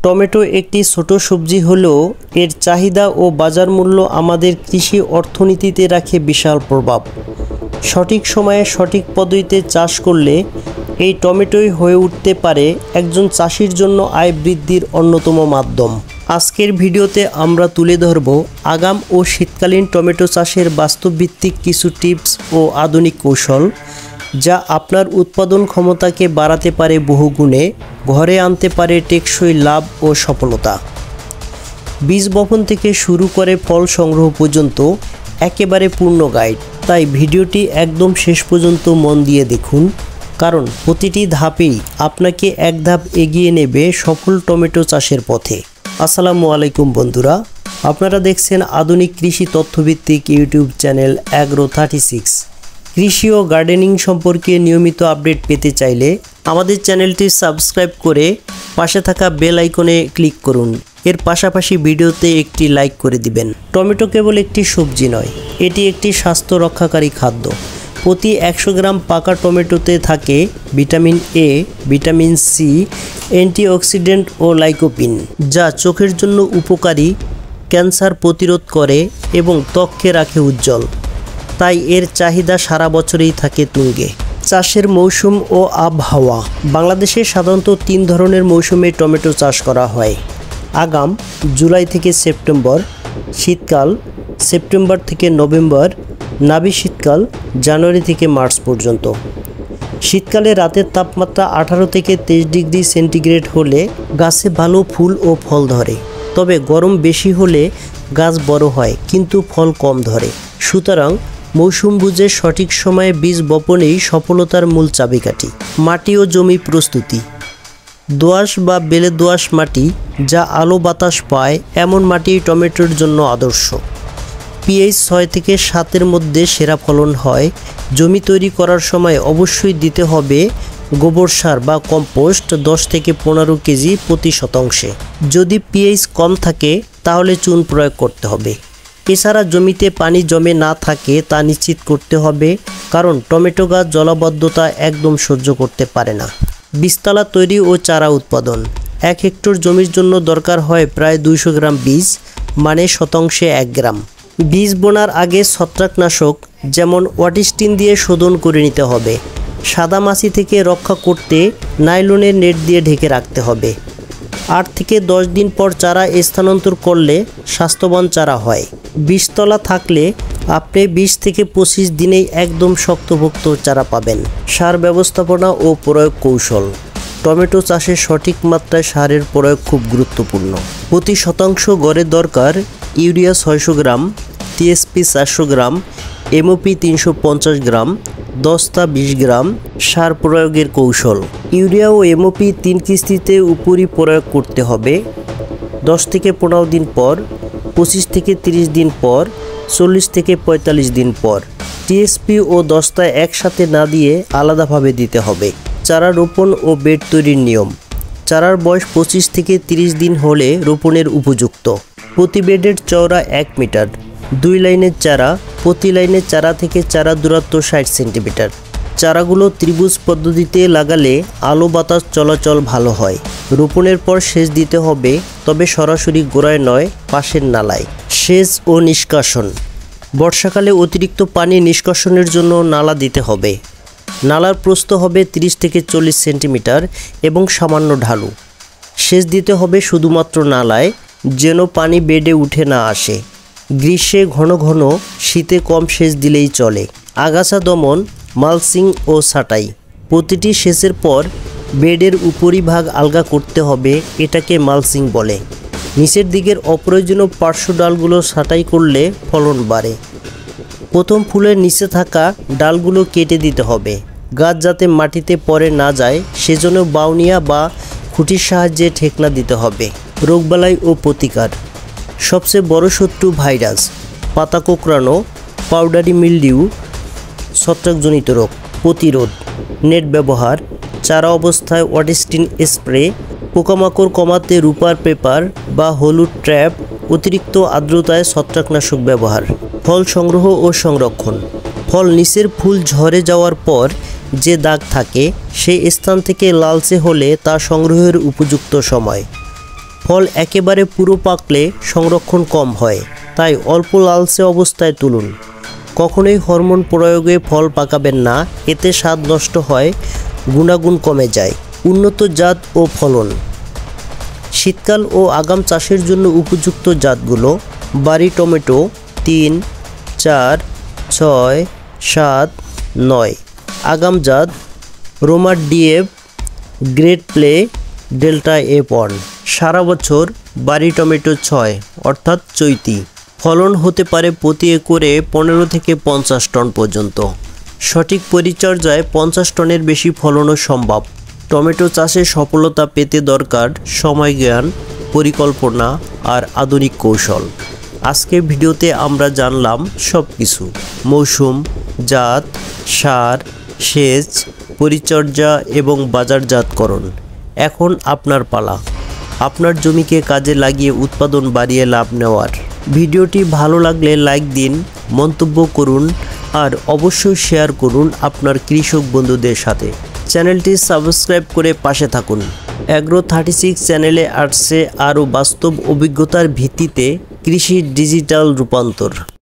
Tomato একটি ছোট সবজি হলেও এর চাহিদা ও বাজার মূল্য আমাদের কৃষি অর্থনীতিতে রাখে বিশাল প্রভাব। সঠিক সময়ে সঠিক পদ্ধতিতে চাষ করলে এই টমেটোই হয়ে উঠতে পারে একজন চাষির জন্য আয় বৃদ্ধির অন্যতম মাধ্যম। আজকের ভিডিওতে আমরা তুলে ধরব আগাম ও শীতকালীন টমেটো চাষের বাস্তবভিত্তিক কিছু টিপস ও আধুনিক কৌশল, যা আপনার উৎপাদন ক্ষমতাকে বাড়াতে পারে বহুগুণে, ঘরে আনতে পারে টেকসই লাভ ও সফলতা। বীজ বপন থেকে শুরু করে ফল সংগ্রহ পর্যন্ত একেবারে পূর্ণ গাইড, তাই ভিডিওটি একদম শেষ পর্যন্ত মন দিয়ে দেখুন, কারণ প্রতিটি ধাপেই আপনাকে এক ধাপ এগিয়ে নেবে সফল টমেটো চাষের পথে। আসসালামু আলাইকুম বন্ধুরা, আপনারা দেখছেন আধুনিক কৃষি তথ্যভিত্তিক ইউটিউব চ্যানেল অ্যাগ্রো36। কৃষি ও গার্ডেনিং সম্পর্কে নিয়মিত আপডেট পেতে চাইলে আমাদের চ্যানেলটি সাবস্ক্রাইব করে পাশে থাকা বেল আইকনে ক্লিক করুন। এর পাশাপাশি ভিডিওতে একটি লাইক করে দিবেন। টমেটো কেবল একটি সবজি নয়, এটি একটি স্বাস্থ্য রক্ষাকারী খাদ্য। প্রতি 100 গ্রাম পাকা টমেটোতে থাকে vitamin A, vitamin C, antioxidant ও লাইকোপিন, যা চোখের জন্য উপকারী, ক্যান্সার প্রতিরোধ করে এবং ত্বককে রাখে উজ্জ্বল। তাই এর চাহিদা সারা বছরই থাকে তুঙ্গে। চাষের মৌসুম ও আবহাওয়া। বাংলাদেশে সাধারণত 3 ধরনের মৌসুমে টমেটো চাষ করা হয়। আগাম জুলাই থেকে সেপ্টেম্বর, শীতকাল সেপ্টেম্বর থেকে নভেম্বর, নাবি শীতকাল জানুয়ারি থেকে মার্চ পর্যন্ত। শীতকালে রাতের তাপমাত্রা 18 থেকে 23 ডিগ্রি সেন্টিগ্রেড হলে গাছে ভালো ফুল ও ফল ধরে, তবে গরম বেশি হলে গাছ বড় হয় কিন্তু ফল কম ধরে। সুতরাং মৌসুম বুঝে সঠিক সময়ে বীজ বপনেই সফলতার মূল চাবিকাঠি। মাটি ও জমি প্রস্তুতি। দোআঁশ বা বেলে দোআঁশ মাটি, যা আলো বাতাস পায় এমন মাটি টমেটোর জন্য আদর্শ। পিএইচ 6 থেকে 7-এর মধ্যে সেরা ফলন হয়। জমি তৈরি করার সময় অবশ্যই দিতে হবে গোবর সার বা কম্পোস্ট 10 থেকে 15 কেজি প্রতি শতাংশে। যদি পিএইচ কম থাকে তাহলে চুন প্রয়োগ করতে হবে। এছাড়া জমিতে পানি জমে না থাকে তা নিশ্চিত করতে হবে, কারণ টমেটো গাছ জলাবদ্ধতা একদম সহ্য করতে পারে না। বীজতলা তৈরি ও চারা উৎপাদন। 1 হেক্টর জমির জন্য দরকার হয় প্রায় 200 গ্রাম বীজ, মানে শতাংশে 1 গ্রাম। বীজ বোনার আগে ছত্রাকনাশক যেমন ওয়াটিস্টিন দিয়ে শোধন করে নিতে হবে। সাদা মাছি থেকে রক্ষা করতে নাইলনের নেট দিয়ে ঢেকে রাখতে হবে। 8 থেকে 10 দিন পর চারা স্থানান্তর করলে স্বাস্থ্যবান চারা হয়। বীজতলা থাকলে আপনি 20 থেকে 25 দিনেই একদম শক্তপোক্ত চারা পাবেন। সার ব্যবস্থাপনা ও প্রয়োগ কৌশল। টমেটো চাষে সঠিক মাত্রায় সারের প্রয়োগ খুব গুরুত্বপূর্ণ। প্রতি শতাংশ গড়ে দরকার ইউরিয়া 600 গ্রাম, টিএসপি 400 গ্রাম, এমওপি 350 গ্রাম, দস্তা 20 গ্রাম। সার প্রয়োগের কৌশল। ইউরিয়া ও এমওপি 3 কিস্তিতে উপরি প্রয়োগ করতে হবে। 10 থেকে 15 দিন পর, 25 থেকে 30 দিন পর, 40 থেকে 45 দিন পর। টিএসপি ও দস্তা একসাথে না দিয়ে আলাদাভাবে দিতে হবে। চারা রোপণ ও বেড তৈরির নিয়ম। চারার বয়স 25 থেকে 30 দিন হলে রোপণের উপযুক্ত। প্রতি বেডের চওড়া 1 মিটার। 2 লাইনের চারা, প্রতি লাইনের চারা থেকে চারা দূরত্ব 60 সেন্টিমিটার। চারাগুলো ত্রিভুজ পদ্ধতিতে লাগালে আলো বাতাস চলাচল ভালো হয়। রোপণের পর সেচ দিতে হবে, তবে সরাসরি গোড়ায় নয়, পাশের নালায়। সেচ ও নিষ্কাশন। বর্ষাকালে অতিরিক্ত পানি নিষ্কাশনের জন্য নালা দিতে হবে। নালার প্রস্থ হবে 30 থেকে 40 সেন্টিমিটার এবং সামান্য ঢালু। সেচ দিতে হবে শুধুমাত্র নালায়, যেন পানি বেডে উঠে না আসে। গ্রীষ্মে ঘন ঘন, শীতে কম সেচ দিলেই চলে। আগাছা দমন, মালচিং ও ছাঁটাই। প্রতিটি সেচের পর বেডের উপরিভাগ আলগা করতে হবে, এটাকে মালচিং বলে। নিচের দিকের অপ্রয়োজনীয় পার্শ্ব ডালগুলো ছাঁটাই করলে ফলন বাড়ে। প্রথম ফুলের নিচে থাকা ডালগুলো কেটে দিতে হবে, গাছ যাতে মাটিতে পড়ে না যায় সেজন্য বাউনিয়া বা খুঁটির সাহায্যে ঠেকনা দিতে হবে। রোগবালাই ও প্রতিকার। সবচেয়ে বড় শত্রু ভাইরাস, পাতা কোঁকড়ানো, পাউডারি মিলডিউ, ছত্রাকজনিত রোগ। প্রতিরোধ। নেট ব্যবহার, চারা অবস্থায় ওয়াটিস্টিন স্প্রে, পোকামাকড় কমাতে রুপার পেপার বা হলুদ ট্র্যাপ, অতিরিক্ত আর্দ্রতায় ছত্রাকনাশক ব্যবহার। ফল সংগ্রহ ও সংরক্ষণ। ফল নিচের ফুল ঝরে যাওয়ার পর যে দাগ থাকে সেই স্থান থেকে লালচে হলে তা সংগ্রহের উপযুক্ত সময়। ফল একেবারে পুরো পাকলে সংরক্ষণ কম হয়, তাই অল্প লালচে অবস্থায় তুলুন। কখনোই হরমোন প্রয়োগে ফল পাকাবেন না, এতে স্বাদ নষ্ট হয়, গুণাগুণ কমে যায়। উন্নত জাত ও ফলন। শীতকাল ও আগাম চাষের জন্য উপযুক্ত জাতগুলো: বাড়ি টমেটো 3, 4, 6, 7, 9। আগাম জাত: রোমার ডিএফ, গ্রেট প্লে, ডেল্টা F1। সারা বছর বাড়ি টমেটো 6 অর্থাৎ চৈতি। ফলন হতে পারে প্রতি একরে 15 থেকে 50 টন পর্যন্ত। সঠিক পরিচর্যায় 50 টনের বেশি ফলনও সম্ভব। টমেটো চাষে সফলতা পেতে দরকার সময় জ্ঞান, পরিকল্পনা আর আধুনিক কৌশল। আজকের ভিডিওতে আমরা জানলাম সব কিছু: মৌসুম, জাত, সার, সেচ, পরিচর্যা এবং বাজারজাতকরণ। এখন আপনার পালা, আপনার জমিকে কাজে লাগিয়ে উৎপাদন বাড়িয়ে লাভ নেওয়ার। ভিডিওটি ভালো লাগলে লাইক দিন, মন্তব্য করুন আর অবশ্যই শেয়ার করুন আপনার কৃষক বন্ধুদের সাথে। চ্যানেলটি সাবস্ক্রাইব করে পাশে থাকুন। অ্যাগ্রো36 চ্যানেলে আসছে আরও বাস্তব অভিজ্ঞতার ভিত্তিতে কৃষির ডিজিটাল রূপান্তর।